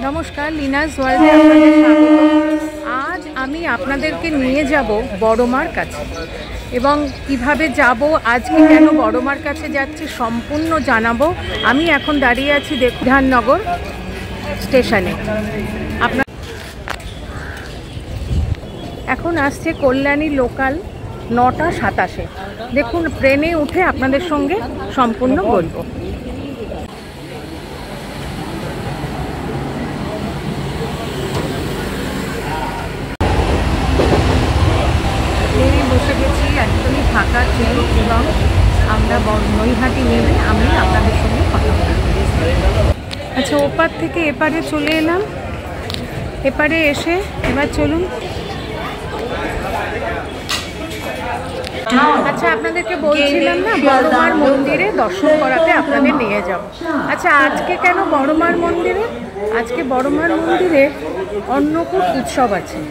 নমস্কার, লিনাস ওয়ার্ল্ডে আপনাদের স্বাগত। আজ আমি আপনাদেরকে নিয়ে যাব বড়মার কাছে এবং কিভাবে যাব, আজকে কেন বড়মার কাছে যাচ্ছি সম্পূর্ণ জানাবো। আমি এখন দাঁড়িয়ে আছি বিধাননগর স্টেশনে। আপনার এখন আসছে কল্যাণী লোকাল 9:27। দেখুন, ট্রেনে উঠে আপনাদের সঙ্গে সম্পূর্ণ বলবো। বসে গেছি, একদমই ফাঁকা ট্রেন এবং আমরা নৈহাটি নেমে আমি আপনাদের সঙ্গে কথা বলব। আচ্ছা, ওপার থেকে এপারে চলে এলাম। এপারে এসে এবার চলুন। আচ্ছা, আপনাদেরকে বলছিলাম না, বড়মার মন্দিরে দর্শন করাতে আপনাদের নিয়ে যাব। আচ্ছা, আজকে কেন বড়মার মন্দিরে? আজকে বড়মার মন্দিরে অন্নকূট উৎসব আছে,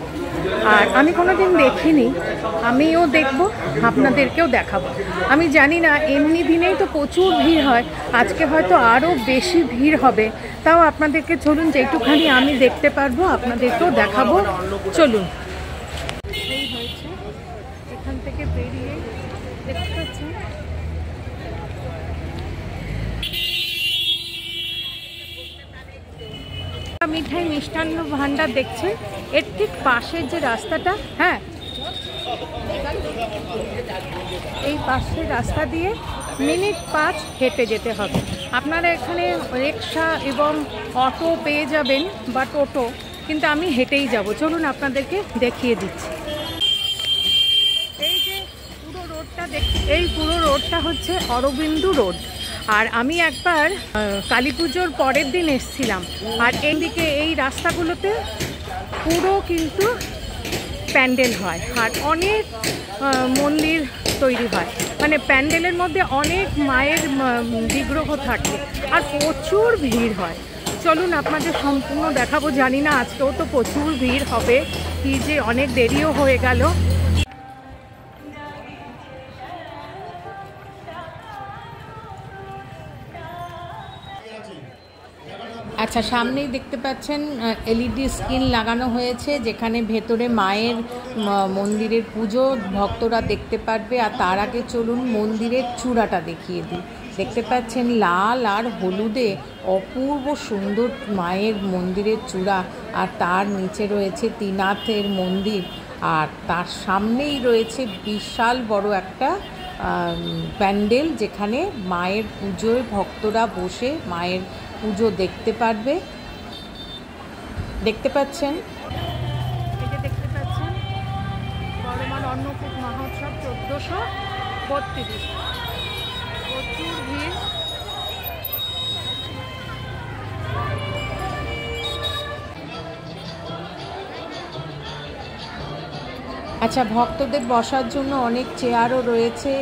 আর আমি কোনোদিন দেখিনি। আমিও দেখব, আপনাদেরকেও দেখাবো। আমি জানি না, এমনি দিনেই তো প্রচুর ভিড় হয়, আজকে হয়তো আরও বেশি ভিড় হবে। তাও আপনাদেরকে চলুন, যেটুখানি আমি দেখতে পারবো আপনাদেরকেও দেখাবো। চলুন। এই হয়েছে, এখান থেকে বেরিয়ে দেখতে পাচ্ছেন মিঠাই মিষ্টান্ন ভাণ্ডার দেখছেন। এর ঠিক পাশের যে রাস্তাটা, হ্যাঁ, এই পাশের রাস্তা দিয়ে মিনিট 5 হেঁটে যেতে হবে। আপনারা এখানে রিক্সা এবং অটো পেয়ে যাবেন বা টোটো, কিন্তু আমি হেঁটেই যাব। চলুন, আপনাদেরকে দেখিয়ে দিচ্ছি। এই যে পুরো রোডটা এই পুরো রোডটা হচ্ছে অরবিন্দু রোড। আর আমি একবার কালী পুজোর পরের দিন এসেছিলাম, আর এইদিকে এই রাস্তাগুলোতে পুরো কিন্তু প্যান্ডেল হয়, আর অনেক মন্দির তৈরি হয়। মানে প্যান্ডেলের মধ্যে অনেক মায়ের বিগ্রহ থাকে আর প্রচুর ভিড় হয়। চলুন, আপনাদের সম্পূর্ণ দেখাবো। জানি না আজকেও তো প্রচুর ভিড় হবে, কি যে অনেক দেরিও হয়ে গেল। আচ্ছা, সামনেই দেখতে পাচ্ছেন এলইডি স্ক্রিন লাগানো হয়েছে, যেখানে ভেতরে মায়ের মন্দিরের পুজো ভক্তরা দেখতে পারবে। আর তার আগে চলুন মন্দিরের চূড়াটা দেখিয়ে দিই। দেখতে পাচ্ছেন লাল আর হলুদে অপূর্ব সুন্দর মায়ের মন্দিরের চূড়া, আর তার নিচে রয়েছে ত্রিনাথের মন্দির, আর তার সামনেই রয়েছে বিশাল বড় একটা প্যান্ডেল, যেখানে মায়ের পুজোয় ভক্তরা বসে মায়ের পুজো দেখতে পারবে। দেখতে পাচ্ছেন, এই যে দেখতে পাচ্ছেন বড়মার অন্নকূট মহোৎসব 1432। প্রচুর ভিড়। আচ্ছা, ভক্তদের বসার জন্য অনেক চেয়ারও রয়েছে।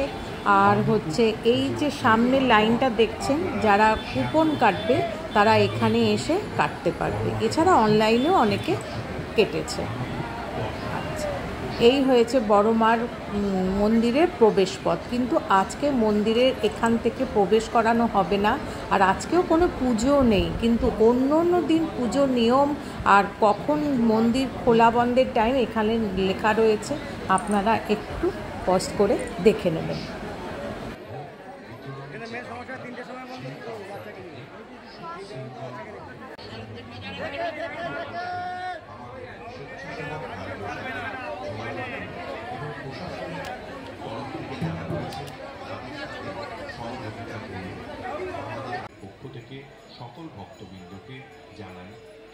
আর হচ্ছে এই যে সামনের লাইনটা দেখছেন, যারা কুপন কাটবে তারা এখানে এসে কাটতে পারবে। এছাড়া অনলাইনেও অনেকে কেটেছে। আচ্ছা, এই হয়েছে বড়মার মন্দিরের প্রবেশপথ। কিন্তু আজকে মন্দিরের এখান থেকে প্রবেশ করানো হবে না, আর আজকেও কোনো পুজোও নেই। কিন্তু অন্য অন্য দিন পুজোর নিয়ম আর কখন মন্দির খোলা বন্ধের টাইম এখানে লেখা রয়েছে, আপনারা একটু পজ করে দেখে নেবেন। পক্ষ থেকে সকল ভক্তবৃন্দকে জানাই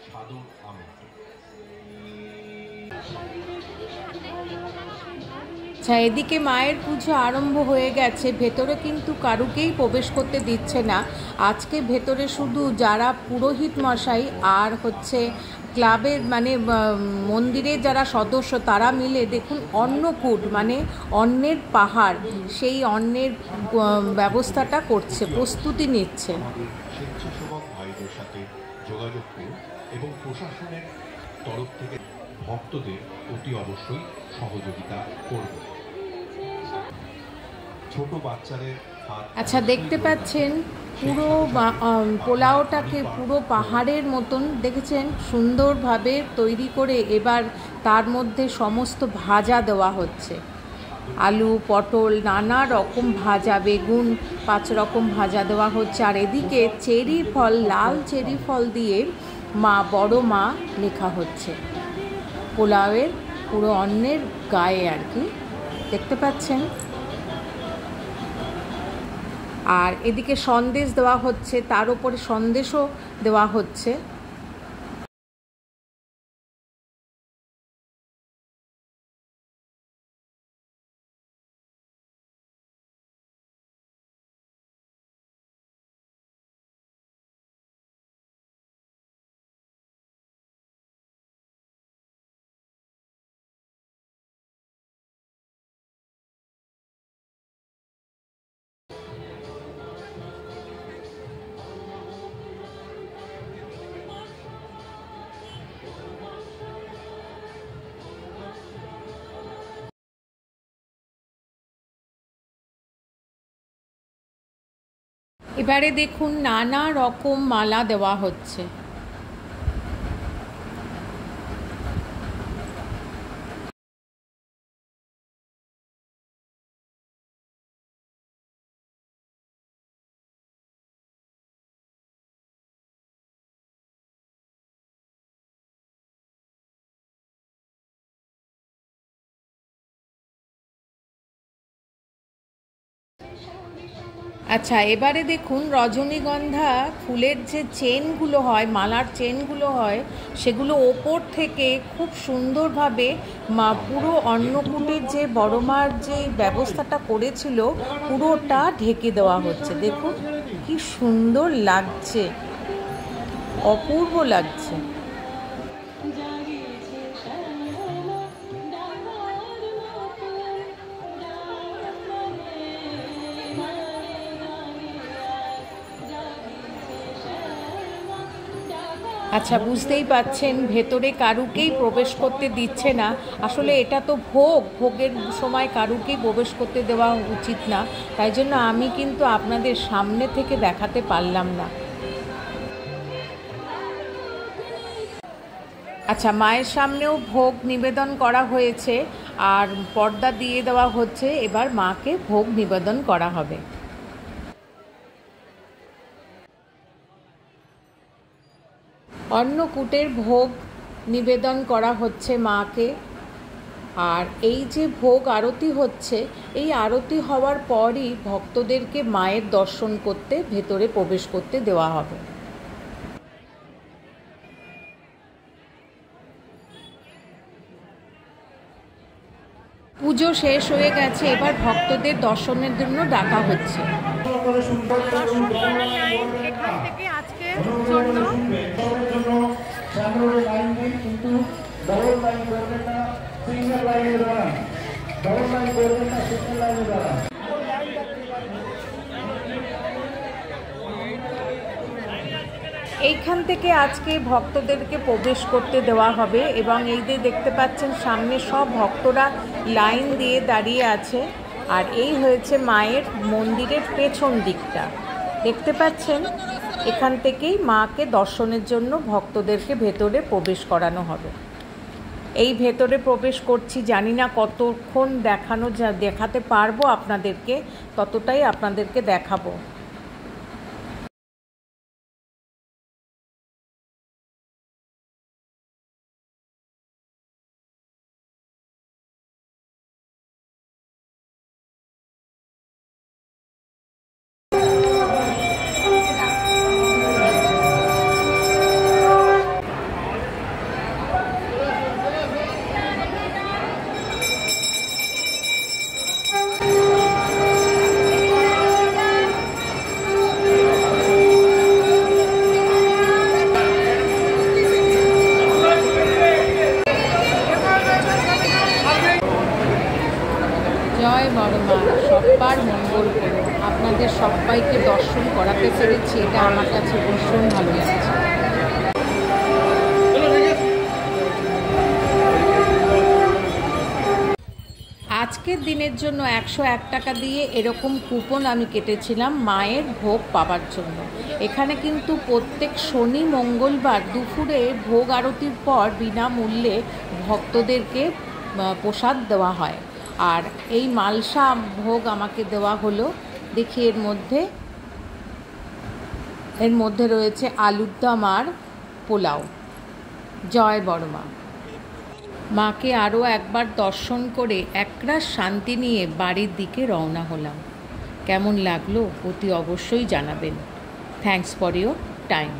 সাদর আমন্ত্রণ। আচ্ছা, এদিকে মায়ের পুজো আরম্ভ হয়ে গেছে। ভেতরে কিন্তু কারুকেই প্রবেশ করতে দিচ্ছে না। আজকে ভেতরে শুধু যারা পুরোহিত মশাই আর হচ্ছে ক্লাবের মানে মন্দিরের যারা সদস্য তারা মিলে দেখুন অন্নকূট মানে অন্নের পাহাড়, সেই অন্নের ব্যবস্থাটা করছে, প্রস্তুতি নিচ্ছে। স্বেচ্ছাসেবক ভাইদের সাথে যোগাযোগ করুন এবং প্রশাসনের তরফ থেকে ভক্তদের অতি অবশ্যই সহযোগিতা করবে। ছোট বাচ্চাদের আচ্ছা, দেখতে পাচ্ছেন পুরো পোলাওটাকে পুরো পাহাড়ের মতন দেখেছেন সুন্দরভাবে তৈরি করে এবার তার মধ্যে সমস্ত ভাজা দেওয়া হচ্ছে। আলু, পটল, নানা রকম ভাজা, বেগুন, 5 রকম ভাজা দেওয়া হচ্ছে। আর এদিকে চেরি ফল, লাল চেরি ফল দিয়ে মা, বড় মা লেখা হচ্ছে পোলাওয়ের পুরো অন্নের গায়ে আর কি, দেখতে পাচ্ছেন। আর এদিকে সন্দেশ দেওয়া হচ্ছে, তার উপরে সন্দেশও দেওয়া হচ্ছে। এবারে দেখুন নানা রকম মালা দেওয়া হচ্ছে। আচ্ছা, এবারে দেখুন রজনীগন্ধা ফুলের যে চেনগুলো হয়, মালার চেনগুলো হয়, সেগুলো ওপর থেকে খুব সুন্দরভাবে পুরো অন্নকূটের যে বড় মার যে ব্যবস্থাটা করেছিল পুরোটা ঢেকে দেওয়া হচ্ছে। দেখুন কি সুন্দর লাগছে, অপূর্ব লাগছে। আচ্ছা, বুঝতেই পাচ্ছেন ভেতরে কারুকেই প্রবেশ করতে দিচ্ছে না। আসলে এটা তো ভোগের সময় কারুকেই প্রবেশ করতে দেওয়া উচিত না, তাই জন্য আমি কিন্তু আপনাদের সামনে থেকে দেখাতে পারলাম না। আচ্ছা, মায়ের সামনেও ভোগ নিবেদন করা হয়েছে আর পর্দা দিয়ে দেওয়া হচ্ছে। এবার মাকে ভোগ নিবেদন করা হবে। অন্নকূটের ভোগ নিবেদন করা হচ্ছে মাকে। আর এই যে ভোগ আরতি হচ্ছে, এই আরতি হওয়ার পরই ভক্তদেরকে মায়ের দর্শন করতে ভেতরে প্রবেশ করতে দেওয়া হবে। পুজো শেষ হয়ে গেছে, এবার ভক্তদের দর্শনের জন্য ডাকা হচ্ছে। এখান থেকে আজকের জন্য এইখান থেকে আজকে ভক্তদেরকে প্রবেশ করতে দেওয়া হবে। এবং এই যে দেখতে পাচ্ছেন সামনে সব ভক্তরা লাইন দিয়ে দাঁড়িয়ে আছে। আর এই হয়েছে মায়ের মন্দিরের পেছন দিকটা, দেখতে পাচ্ছেন। এখান থেকেই মাকে দর্শনের জন্য ভক্তদেরকে ভেতরে প্রবেশ করানো হবে। এই ভেতরে প্রবেশ করছি, জানি না কতক্ষণ দেখাতে পারবো আপনাদেরকে, ততটাই আপনাদেরকে দেখাবো। জয় বড় মা, সবার মঙ্গল করুন। আপনাদের সবাইকে দর্শন করাতে পেরেছি, এটা আমার কাছে ভীষণ ভালো লাগছে। আজকে দিনের জন্য 101 টাকা দিয়ে এরকম কুপন আমি কেটেছিলাম মায়ের ভোগ পাবার জন্য। এখানে কিন্তু প্রত্যেক শনি মঙ্গলবার দুপুরে ভোগ আরতির পর বিনামূল্যে ভক্তদেরকে প্রসাদ দেওয়া হয়। আর এই মালসা ভোগ আমাকে দেওয়া হলো। দেখি এর মধ্যে রয়েছে আলুর দম আর পোলাও। জয় বড়মা। মাকে আরও একবার দর্শন করে একরাশ শান্তি নিয়ে বাড়ির দিকে রওনা হলাম। কেমন লাগলো অতি অবশ্যই জানাবেন। Thanks for your time.